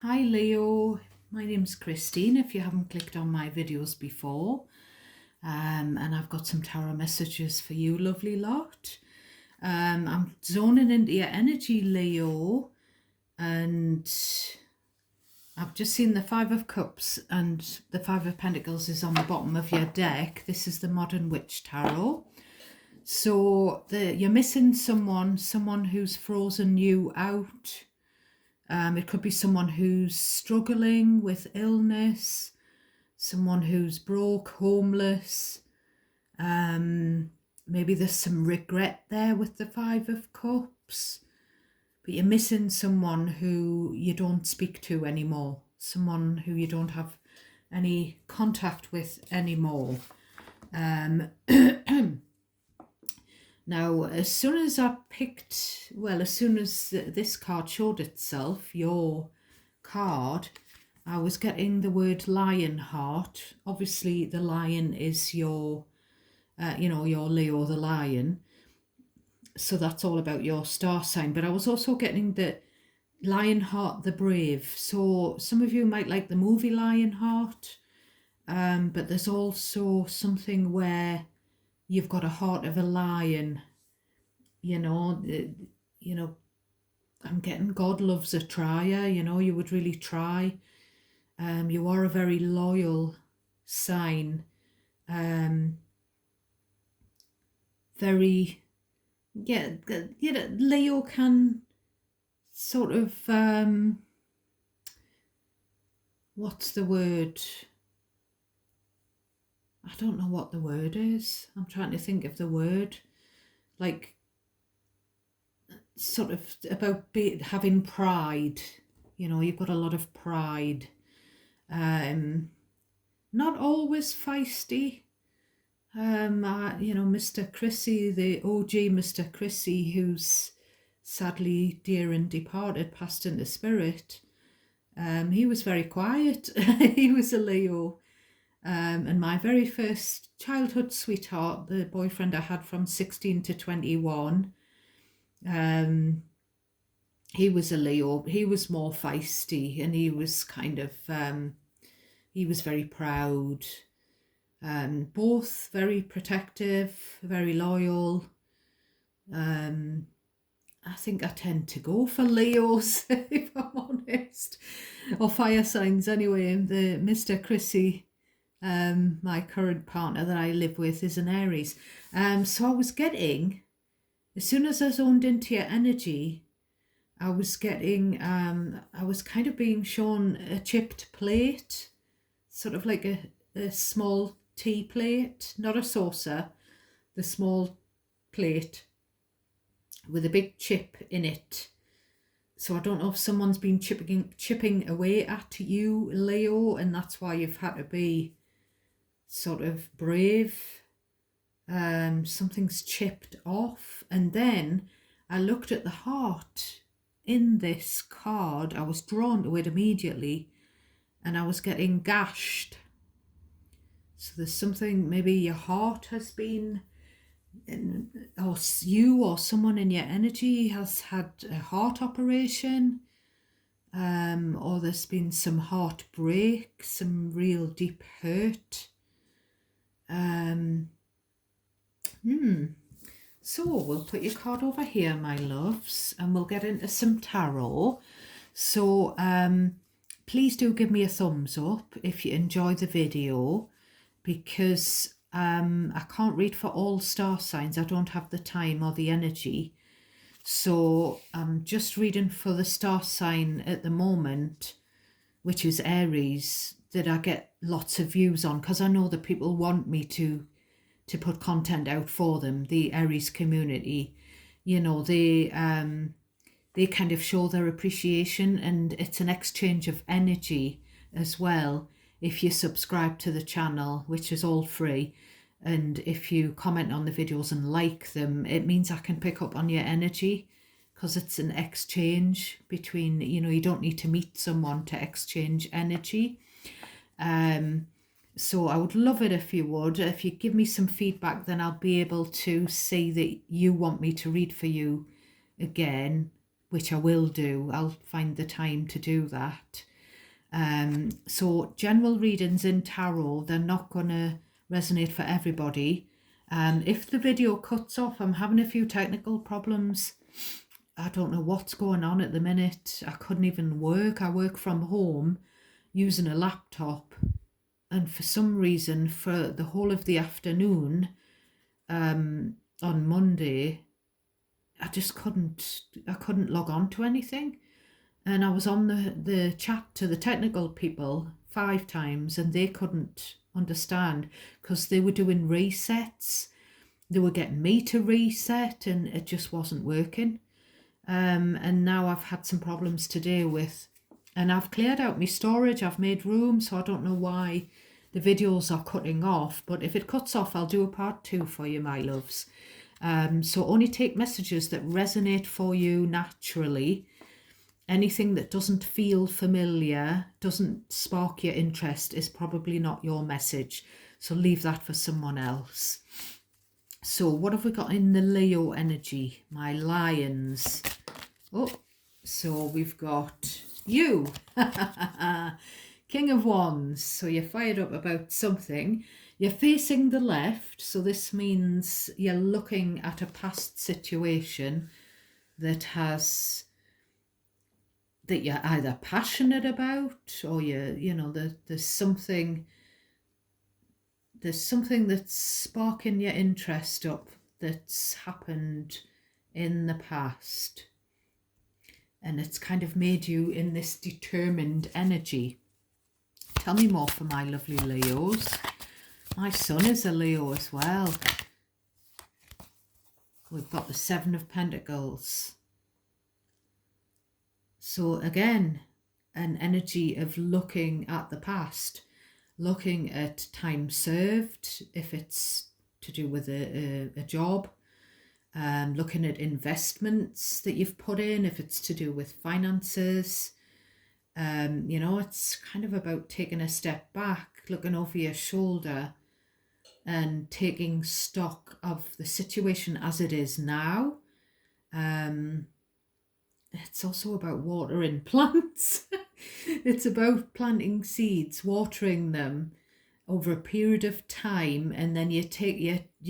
Hi Leo, my name's Christine if you haven't clicked on my videos before. And I've got some tarot messages for you, lovely lot. I'm zoning into your energy, Leo, and I've just seen the Five of Cups and the Five of Pentacles is on the bottom of your deck. This is the Modern Witch Tarot. So you're missing someone who's frozen you out. It could be someone who's struggling with illness, someone who's broke, homeless. Maybe there's some regret there with the Five of Cups, but you're missing someone who you don't speak to anymore, someone who you don't have any contact with anymore. Now, as soon as as soon as this card showed itself, your card, I was getting the word Lionheart. Obviously, the lion is your Leo the lion. So that's all about your star sign. But I was also getting the Lionheart the brave. So some of you might like the movie Lionheart, but there's also something where you've got a heart of a lion. I'm getting God loves a trier. You would really try. You are a very loyal sign. Very, yeah, Leo can sort of, what's the word? I don't know what the word is. I'm trying to think of the word. Like, sort of about having pride. You've got a lot of pride. Not always feisty. Mr. Chrissy, the OG Mr. Chrissy, who's sadly dear and departed, passed into spirit. He was very quiet. He was a Leo. And my very first childhood sweetheart, the boyfriend I had from 16 to 21, he was a Leo. He was more feisty, and he was kind of, he was very proud. Both very protective, very loyal. I think I tend to go for Leos, if I'm honest, or fire signs anyway. The Mr. Chrissy, my current partner that I live with, is an Aries. So I was getting, as soon as I zoned into your energy, I was getting, I was kind of being shown a chipped plate, sort of like a small tea plate, not a saucer, the small plate with a big chip in it. So I don't know if someone's been chipping away at you, Leo, and that's why you've had to be sort of brave. Something's chipped off. And then I looked at the heart in this card. I was drawn to it immediately, and I was getting gashed. So there's something, maybe your heart has been, or you or someone in your energy has had a heart operation, or there's been some heartbreak, some real deep hurt. So we'll put your card over here, my loves, and we'll get into some tarot. So please do give me a thumbs up if you enjoy the video, because I can't read for all star signs. I don't have the time or the energy. So I'm just reading for the star sign at the moment, which is Aries, that I get lots of views on, because I know that people want me to put content out for them. The Aries community, they kind of show their appreciation, and it's an exchange of energy as well. If you subscribe to the channel, which is all free, and if you comment on the videos and like them, it means I can pick up on your energy, because it's an exchange between, you don't need to meet someone to exchange energy. So I would love it if you would. If you give me some feedback, then I'll be able to see that you want me to read for you again, which I will do. I'll find the time to do that. So general readings in tarot, they're not going to resonate for everybody. If the video cuts off, I'm having a few technical problems. I don't know what's going on at the minute. I couldn't even work. I work from home using a laptop, and for some reason, for the whole of the afternoon on Monday, I couldn't log on to anything. And I was on the chat to the technical people 5 times, and they couldn't understand because they were doing resets. They were getting me to reset, and it just wasn't working. And now I've had some problems today and I've cleared out my storage. I've made room, so I don't know why the videos are cutting off. But if it cuts off, I'll do a part 2 for you, my loves. So only take messages that resonate for you naturally. Anything that doesn't feel familiar, doesn't spark your interest, is probably not your message. So leave that for someone else. So what have we got in the Leo energy? My lions. Oh, so we've got you. King of Wands. So you're fired up about something. You're facing the left. So this means you're looking at a past situation that you're either passionate about, or there's something that's sparking your interest up that's happened in the past, and it's kind of made you in this determined energy. Tell me more for my lovely Leos. My son is a Leo as well. We've got the 7 of Pentacles. So again, an energy of looking at the past, looking at time served, if it's to do with a job, looking at investments that you've put in, if it's to do with finances. It's kind of about taking a step back, looking over your shoulder and taking stock of the situation as it is now. It's also about watering plants. It's about planting seeds, watering them over a period of time, and then you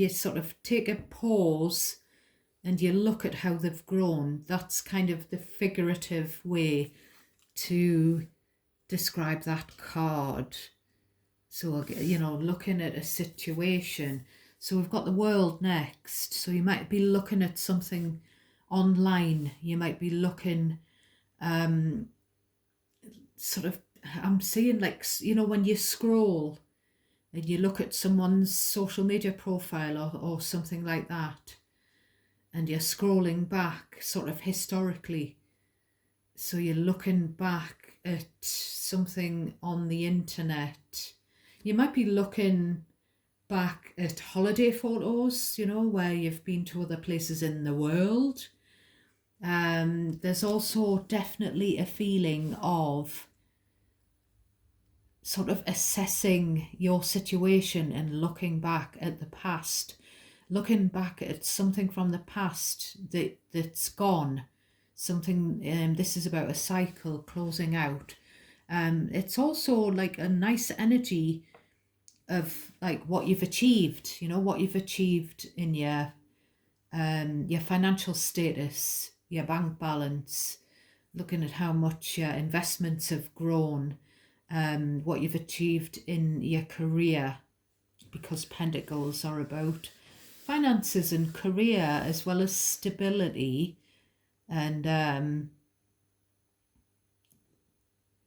sort of take a pause and you look at how they've grown. That's kind of the figurative way to describe that card. So, looking at a situation. So we've got the World next. So you might be looking at something online. You might be looking I'm seeing, like, when you scroll and you look at someone's social media profile or something like that, and you're scrolling back sort of historically. So you're looking back at something on the internet. You might be looking back at holiday photos, where you've been to other places in the world. There's also definitely a feeling of sort of assessing your situation and looking back at the past, looking back at something from the past that's gone. Something, this is about a cycle closing out. It's also like a nice energy of like what you've achieved, what you've achieved in your financial status, your bank balance, looking at how much your investments have grown, what you've achieved in your career, because Pentacles are about finances and career as well as stability. And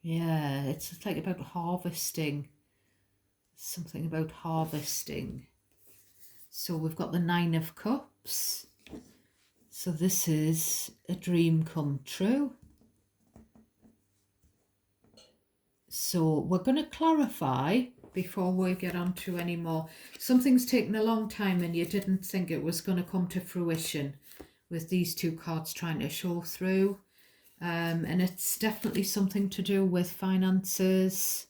it's like about harvesting, something about harvesting. So we've got the 9 of Cups. So this is a dream come true. So we're going to clarify before we get on to any more. Something's taken a long time and you didn't think it was going to come to fruition, with these 2 cards trying to show through. And it's definitely something to do with finances.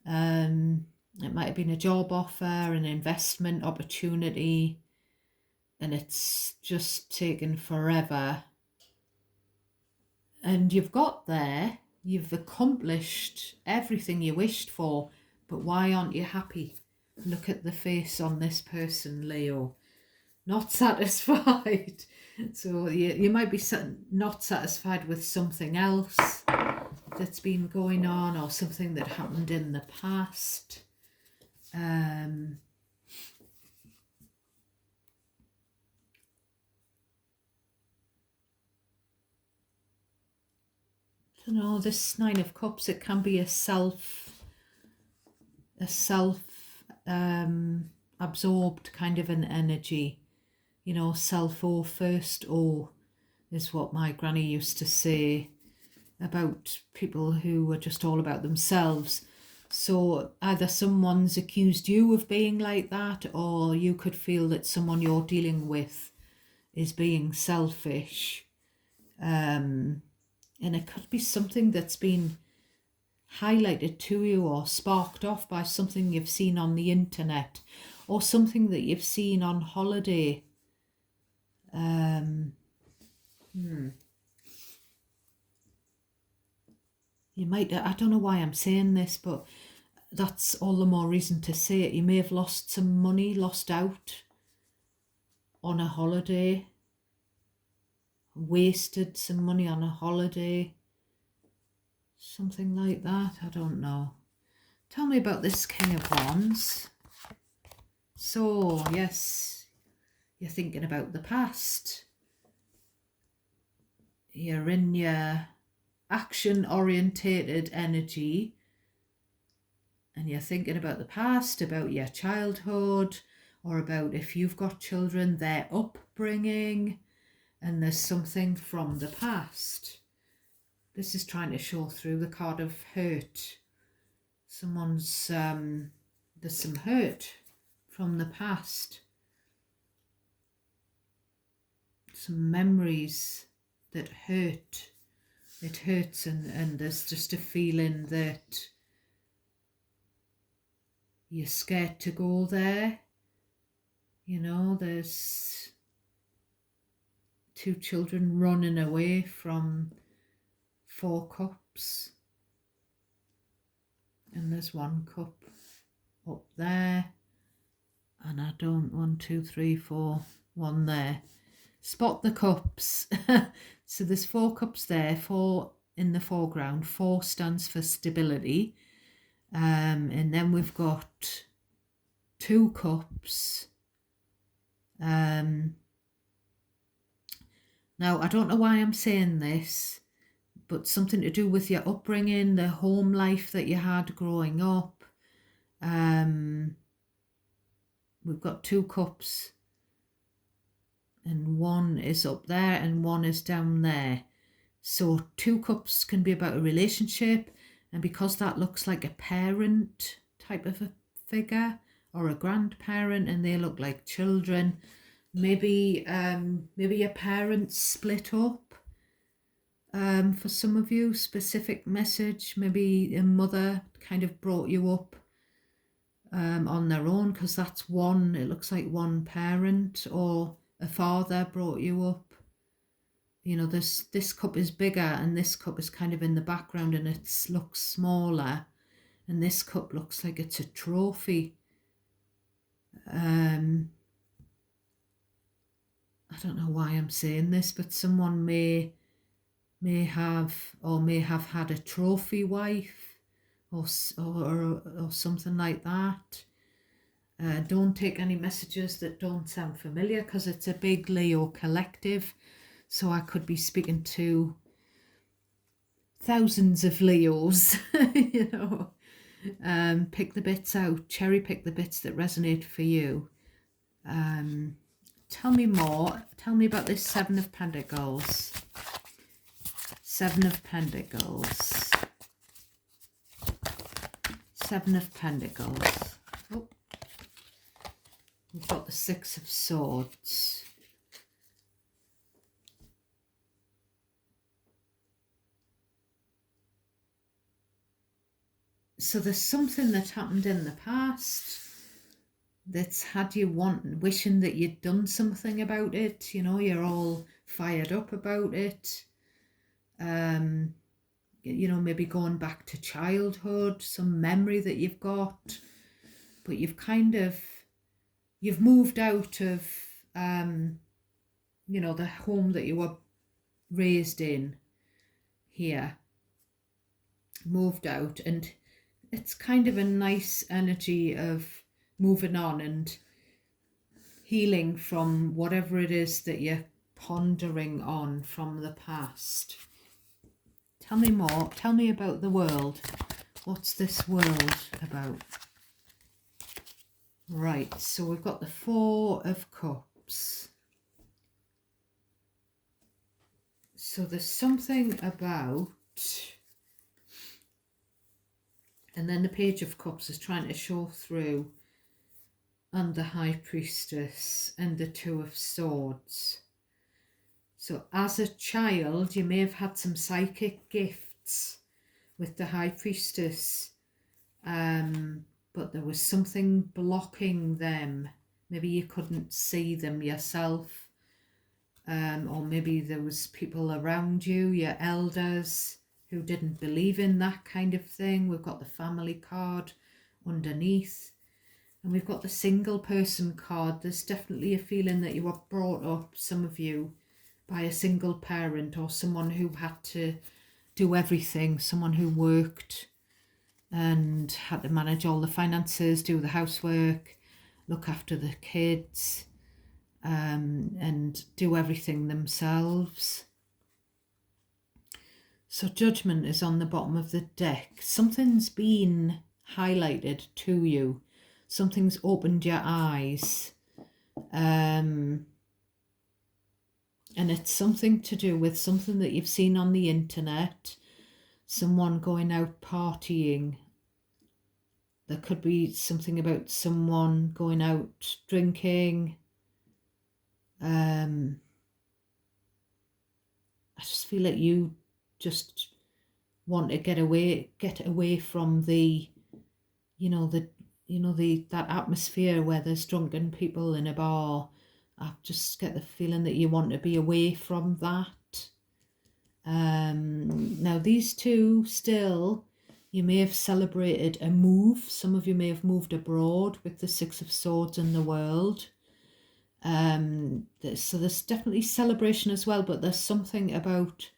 It might have been a job offer, an investment opportunity, and it's just taken forever. And you've got there, You've accomplished everything you wished for, but why aren't you happy? Look at the face on this person, Leo. Not satisfied. So you might be not satisfied with something else that's been going on, or something that happened in the past. This Nine of Cups, it can be a absorbed kind of an energy. Self or first or is what my granny used to say about people who were just all about themselves. So either someone's accused you of being like that, or you could feel that someone you're dealing with is being selfish. And it could be something that's been highlighted to you or sparked off by something you've seen on the internet, or something that you've seen on holiday. You might, I don't know why I'm saying this, but that's all the more reason to say it. You may have lost some money, lost out on a holiday, wasted some money on a holiday, something like that. I don't know. Tell me about this King of Wands. So, yes, you're thinking about the past. You're in your action-orientated energy, and you're thinking about the past, about your childhood, or about, if you've got children, their upbringing, and there's something from the past. This is trying to show through the card of hurt. Someone's, there's some hurt from the past. Some memories that hurt. It hurts, and there's just a feeling that you're scared to go there. There's two children running away from Four Cups. And there's one cup up there. And I don't, 1, 2, 3, 4, one there. Spot the cups. So there's 4 cups there, 4 in the foreground. 4 stands for stability. And then we've got 2 cups. Now, I don't know why I'm saying this, but something to do with your upbringing, the home life that you had growing up. We've got 2 cups, and 1 is up there and 1 is down there. So 2 cups can be about a relationship, and because that looks like a parent type of a figure, or a grandparent, and they look like children, maybe your parents split up. For some of you, specific message, maybe a mother kind of brought you up on their own, because that's one, it looks like one parent, or a father brought you up. This cup is bigger, and this cup is kind of in the background, and it looks smaller, and this cup looks like it's a trophy. I don't know why I'm saying this, but someone may have had a trophy wife, or something like that. Don't take any messages that don't sound familiar, because it's a big Leo collective, so I could be speaking to thousands of Leos. Pick the bits out, cherry pick the bits that resonate for you. Tell me more. Tell me about this 7 of Pentacles. 7 of Pentacles. 7 of Pentacles. Oh. We've got the 6 of Swords. So there's something that happened in the past that's had you wishing that you'd done something about it. You're all fired up about it. maybe going back to childhood, some memory that you've got, but you've moved out of, the home that you were raised in here, moved out, and it's kind of a nice energy of moving on and healing from whatever it is that you're pondering on from the past. Tell me more. Tell me about the world. What's this world about? Right, so we've got the Four of Cups. So there's something about, and then the Page of Cups is trying to show through, and the High Priestess and the Two of Swords. So as a child, you may have had some psychic gifts with the High Priestess, but there was something blocking them. Maybe you couldn't see them yourself, or maybe there was people around you, your elders, who didn't believe in that kind of thing. We've got the Family card underneath, and we've got the Single Person card. There's definitely a feeling that you were brought up, some of you, by a single parent or someone who had to do everything, someone who worked and had to manage all the finances, do the housework, look after the kids, and do everything themselves. So Judgment is on the bottom of the deck. Something's been highlighted to you. Something's opened your eyes. And it's something to do with something that you've seen on the internet, someone going out partying. There could be something about someone going out drinking. I just feel like you just want to get away from the, that atmosphere where there's drunken people in a bar. I just get the feeling that you want to be away from that. Now these two still, you may have celebrated a move. Some of you may have moved abroad with the Six of Swords in the world. So there's definitely celebration as well, but there's something about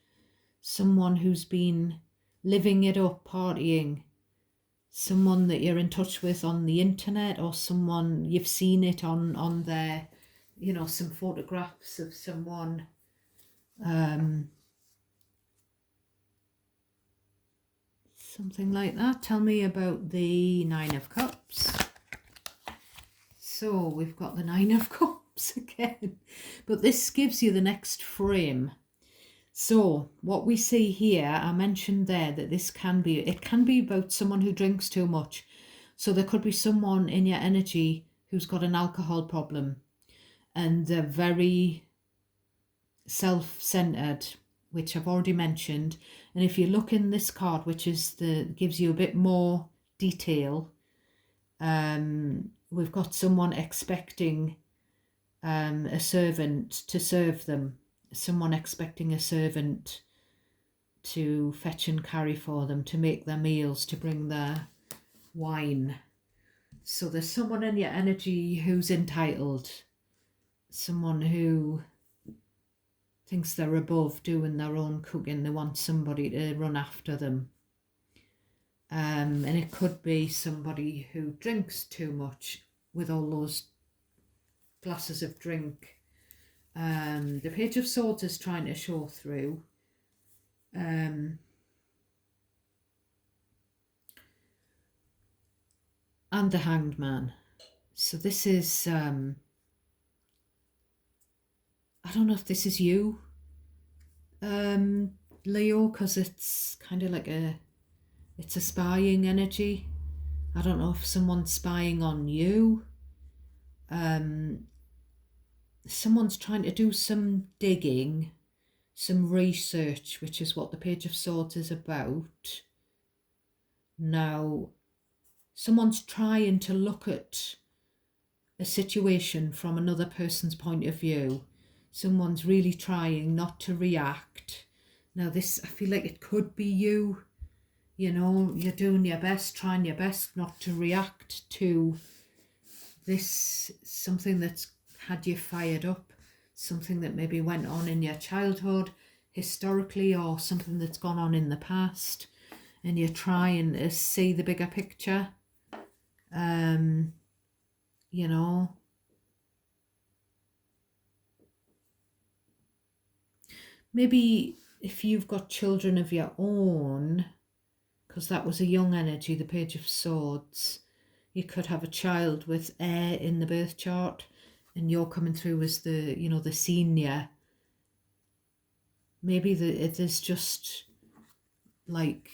someone who's been living it up, partying. Someone that you're in touch with on the internet, or someone you've seen it on their, some photographs of someone. Something like that. Tell me about the Nine of Cups. So we've got the Nine of Cups again, but this gives you the next frame. So what we see here, I mentioned there that it can be about someone who drinks too much. So there could be someone in your energy who's got an alcohol problem, and they're very self-centered, which I've already mentioned. And if you look in this card, which is gives you a bit more detail, we've got someone expecting a servant to serve them, someone expecting a servant to fetch and carry for them, to make their meals, to bring their wine. So there's someone in your energy who's entitled, someone who thinks they're above doing their own cooking. They want somebody to run after them. And it could be somebody who drinks too much with all those glasses of drink. The Page of Swords is trying to show through. And the Hanged Man. So this is, I don't know if this is you, Leo, because it's kind of like it's a spying energy. I don't know if someone's spying on you. Someone's trying to do some digging, some research, which is what the Page of Swords is about. Now, someone's trying to look at a situation from another person's point of view. Someone's really trying not to react, Now this, I feel like it could be you. You know, you're doing your best, trying your best not to react to this, something that's had you fired up, something that maybe went on in your childhood, historically, or something that's gone on in the past, and you're trying to see the bigger picture. You know, maybe if you've got children of your own, because that was a young energy, the Page of Swords, you could have a child with air in the birth chart, and you're coming through as the, you know, the senior. Maybe it is just like,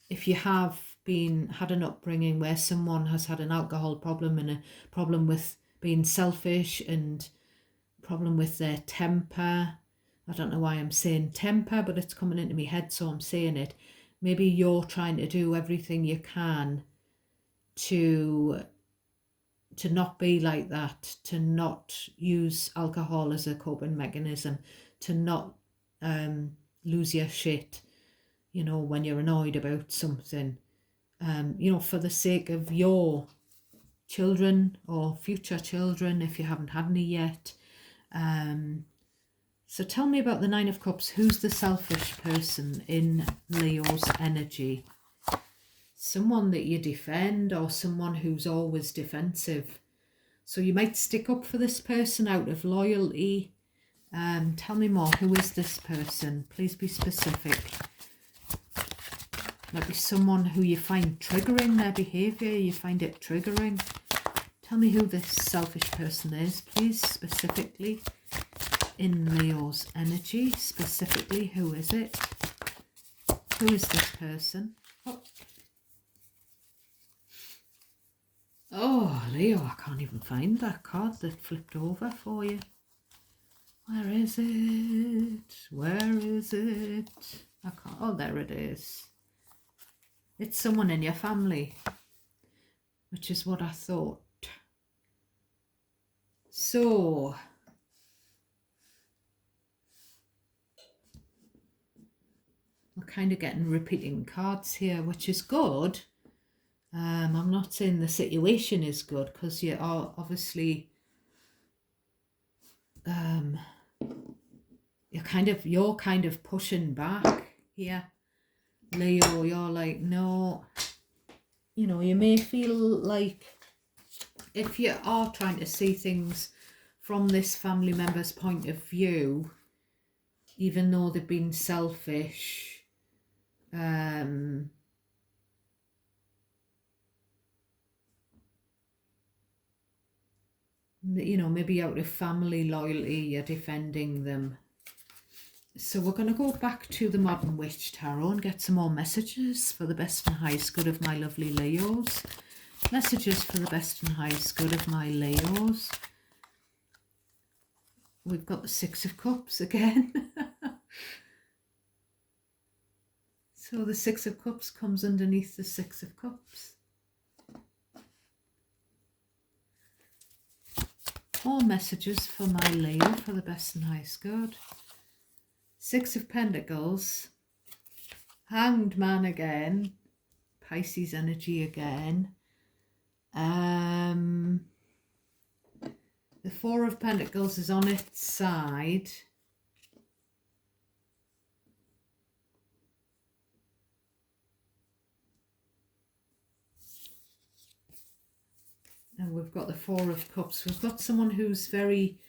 if you have had an upbringing where someone has had an alcohol problem and a problem with being selfish and problem with their temper. I don't know why I'm saying temper, but it's coming into my head, so I'm saying it. Maybe you're trying to do everything you can to not be like that, to not use alcohol as a coping mechanism, to not lose your shit, you know, when you're annoyed about something, you know, for the sake of your children or future children, if you haven't had any yet. So tell me about the Nine of Cups. Who's the selfish person in Leo's energy? Someone that you defend, or someone who's always defensive. So you might stick up for this person out of loyalty. Tell me more. Who is this person? Please be specific. Might be someone who you find triggering, their behaviour. You find it triggering. Tell me who this selfish person is, please, specifically. In Leo's energy, specifically, who is it? Who is this person? Oh, Leo, I can't even find that card that flipped over for you. Where is it? Where is it? I can't. Oh, there it is. It's someone in your family, which is what I thought. So, we're kind of getting repeating cards here, which is good. I'm not saying the situation is good, because you are obviously you're kind of pushing back here, Leo. You're like, no, you know, you may feel like, if you are trying to see things from this family member's point of view, even though they've been selfish, you know, maybe out of family loyalty, you're defending them. So we're going to go back to the Modern Witch Tarot and get some more messages for the best and highest good of my lovely Leos. Messages for the best and highest good of my Leos. We've got the Six of Cups again. So the Six of Cups comes underneath the Six of Cups. More messages for my Leo for the best and highest good. Six of Pentacles. Hanged Man again. Pisces energy again. The Four of Pentacles is on its side. And we've got the Four of Cups. We've got someone who's very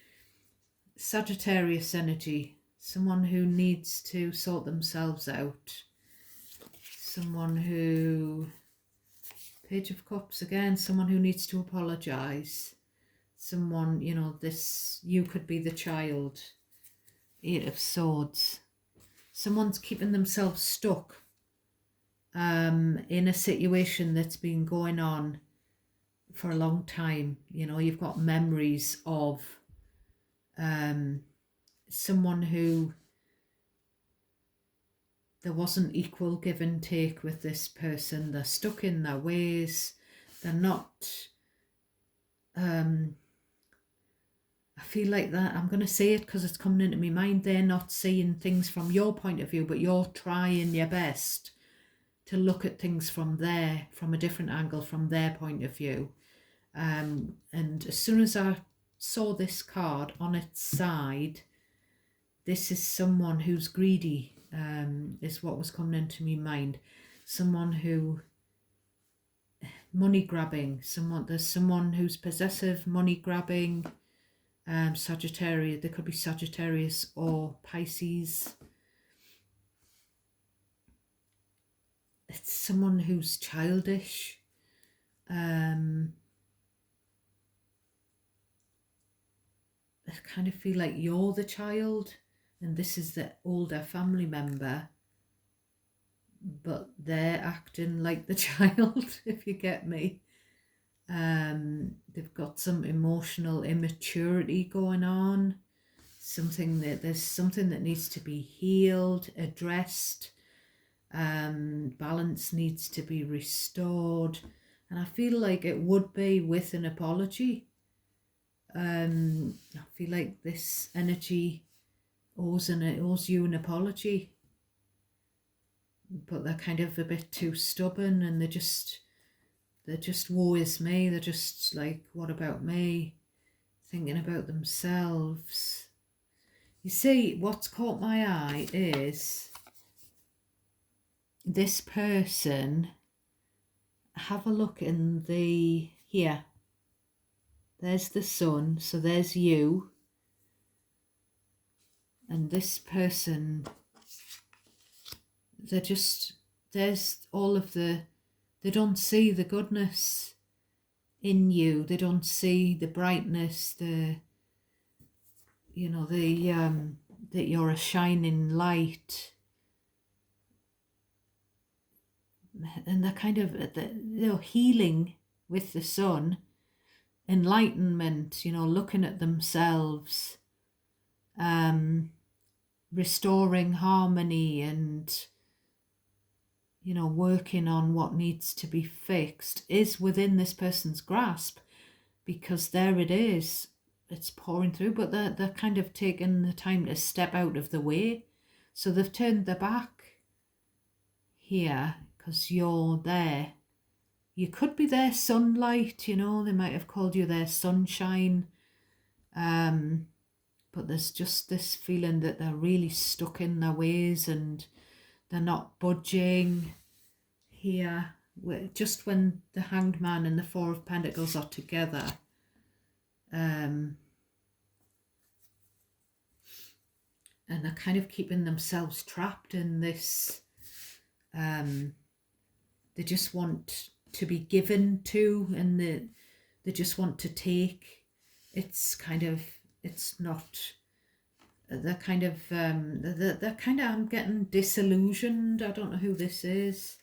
Sagittarius energy. Someone who needs to sort themselves out. Someone who... Page of Cups again. Someone who needs to apologise. Someone, you know, you could be the child. Eight of Swords. Someone's keeping themselves stuck in a situation that's been going on for a long time. You know, you've got memories of someone who there wasn't equal give and take with this person. They're stuck in their ways. They're not I feel like that, I'm going to say it because it's coming into my mind, they're not seeing things from your point of view, but you're trying your best to look at things from a different angle, from their point of view. And as soon as I saw this card on its side, this is someone who's greedy, is what was coming into my mind. Someone who, money grabbing, there's someone who's possessive, money grabbing, Sagittarius, there could be Sagittarius or Pisces. It's someone who's childish. I kind of feel like you're the child and this is the older family member, but they're acting like the child, if you get me. They've got some emotional immaturity going on. There's something that needs to be healed, addressed. Balance needs to be restored, and I feel like it would be with an apology. I feel like this energy owes you an apology, but they're kind of a bit too stubborn, and they're just woe is me. They're just like, what about me? Thinking about themselves. You see, what's caught my eye is this person. Have a look in here. There's the sun, so there's you. And this person, there's all of they don't see the goodness in you. They don't see the brightness, that you're a shining light. And they're kind of, healing with the sun, enlightenment, looking at themselves, restoring harmony and, working on what needs to be fixed is within this person's grasp, because there it is. It's pouring through, but they're kind of taking the time to step out of the way. So they've turned their back here because you're there. You could be their sunlight, they might have called you their sunshine. But there's just this feeling that they're really stuck in their ways and they're not budging here. Just when the Hanged Man and the Four of Pentacles are together, and they're kind of keeping themselves trapped in this. They just want to be given to, and they just want to take. I'm getting disillusioned. I don't know who this is.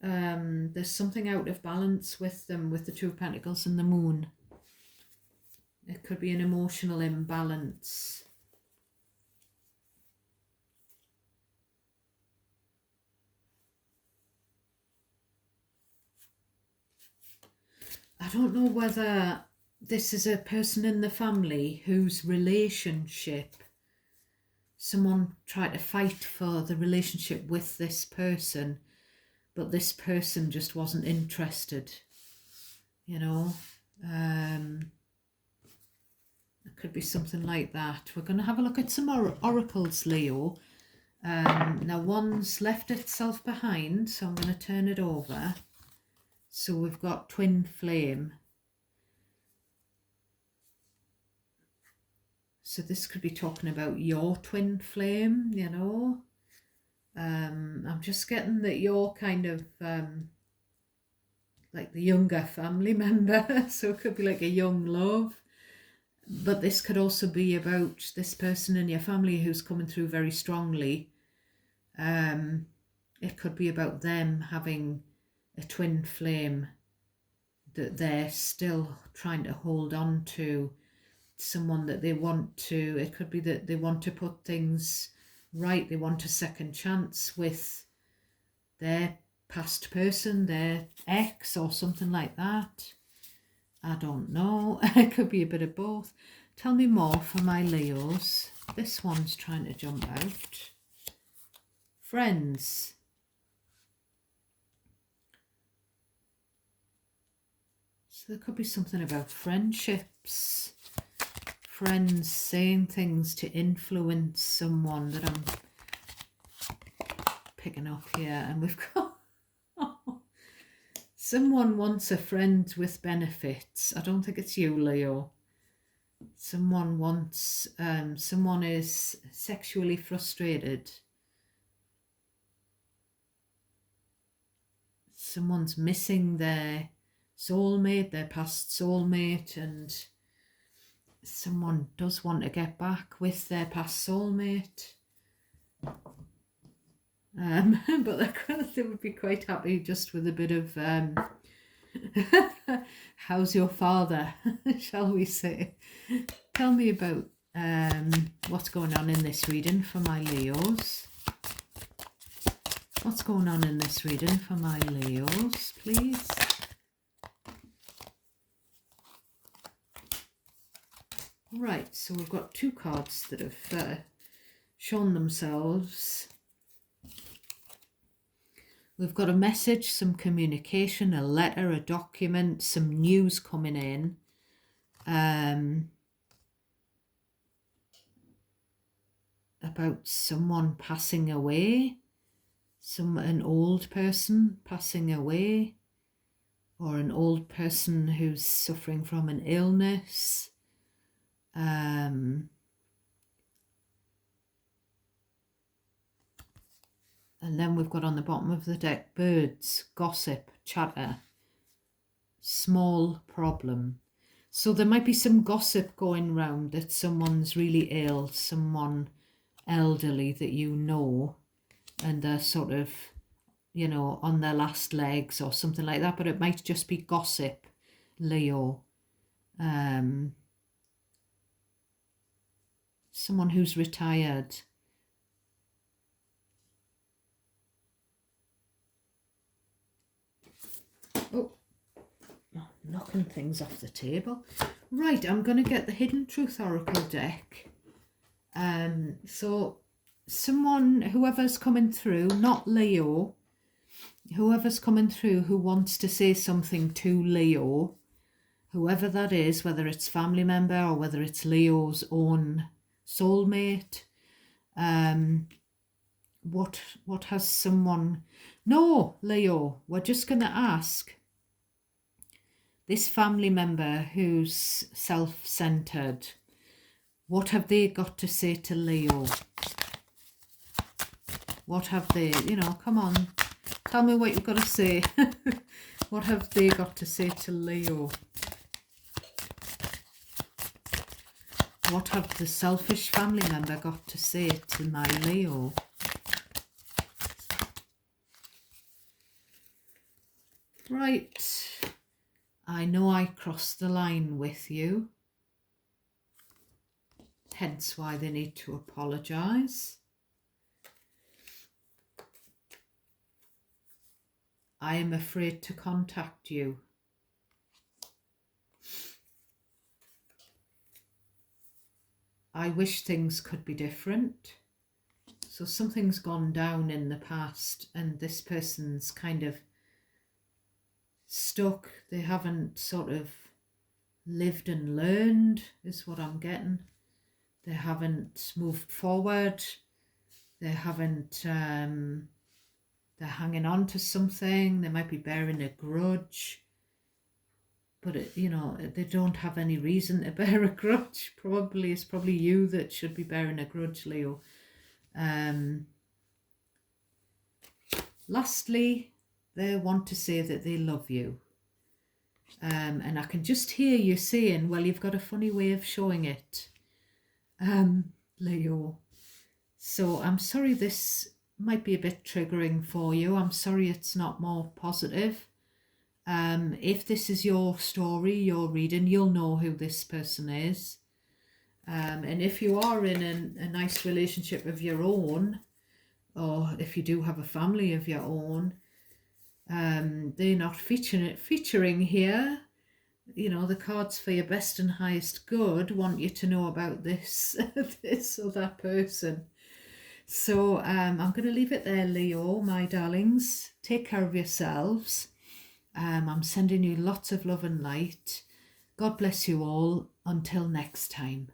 There's something out of balance with them, with the Two of Pentacles and the Moon. It could be an emotional imbalance. I don't know whether this is a person in the family whose relationship, someone tried to fight for the relationship with this person, but this person just wasn't interested, It could be something like that. We're going to have a look at some oracles, Leo. Now one's left itself behind, so I'm going to turn it over. So we've got Twin Flame. So this could be talking about your twin flame, I'm just getting that you're kind of like the younger family member. So it could be like a young love. But this could also be about this person in your family who's coming through very strongly. It could be about them having a twin flame that they're still trying to hold on to, someone that they want to, it could be that they want to put things right, they want a second chance with their past person, their ex or something like that. I don't know. It could be a bit of both. Tell me more for my Leos. This one's trying to jump out. Friends. So there could be something about friendships. Friends saying things to influence someone that I'm picking up here. And we've got... someone wants a friend with benefits. I don't think it's you, Leo. Someone wants... someone is sexually frustrated. Someone's missing their soulmate, their past soulmate, and someone does want to get back with their past soulmate. But they would be quite happy just with a bit of how's your father, shall we say. Tell me about what's going on in this reading for my Leos. What's going on in this reading for my Leos, please? Right, so we've got two cards that have shown themselves. We've got a message, some communication, a letter, a document, some news coming in. About someone passing away. An old person passing away, or an old person who's suffering from an illness. And then we've got on the bottom of the deck birds, gossip, chatter, small problem. So there might be some gossip going round that someone's really ill, someone elderly that you know, and they're sort of, you know, on their last legs or something like that, but it might just be gossip, Leo. Someone who's retired. Oh, knocking things off the table. Right, I'm going to get the Hidden Truth Oracle deck. So someone, whoever's coming through, not Leo, whoever's coming through who wants to say something to Leo, whoever that is, whether it's family member or whether it's Leo's own soulmate, what has someone... No, Leo, we're just going to ask this family member who's self-centered, what have they got to say to Leo? What have they, you know, come on, tell me what you've got to say. What have they got to say to Leo? What have the selfish family member got to say to my Leo? Right, I know I crossed the line with you, hence why they need to apologise. I am afraid to contact you. I wish things could be different. So something's gone down in the past and this person's kind of stuck. They haven't sort of lived and learned, is what I'm getting. They haven't moved forward. They haven't, they're hanging on to something. They might be bearing a grudge. But, you know, they don't have any reason to bear a grudge. Probably it's probably you that should be bearing a grudge, Leo. Lastly, they want to say that they love you. And I can just hear you saying, well, you've got a funny way of showing it, Leo. So I'm sorry this might be a bit triggering for you. I'm sorry it's not more positive. If this is your story, your reading, you'll know who this person is. And if you are in a nice relationship of your own, or if you do have a family of your own, they're not featuring here. the cards for your best and highest good want you to know about this this other person. So I'm going to leave it there, Leo, my darlings. Take care of yourselves. I'm sending you lots of love and light. God bless you all. Until next time.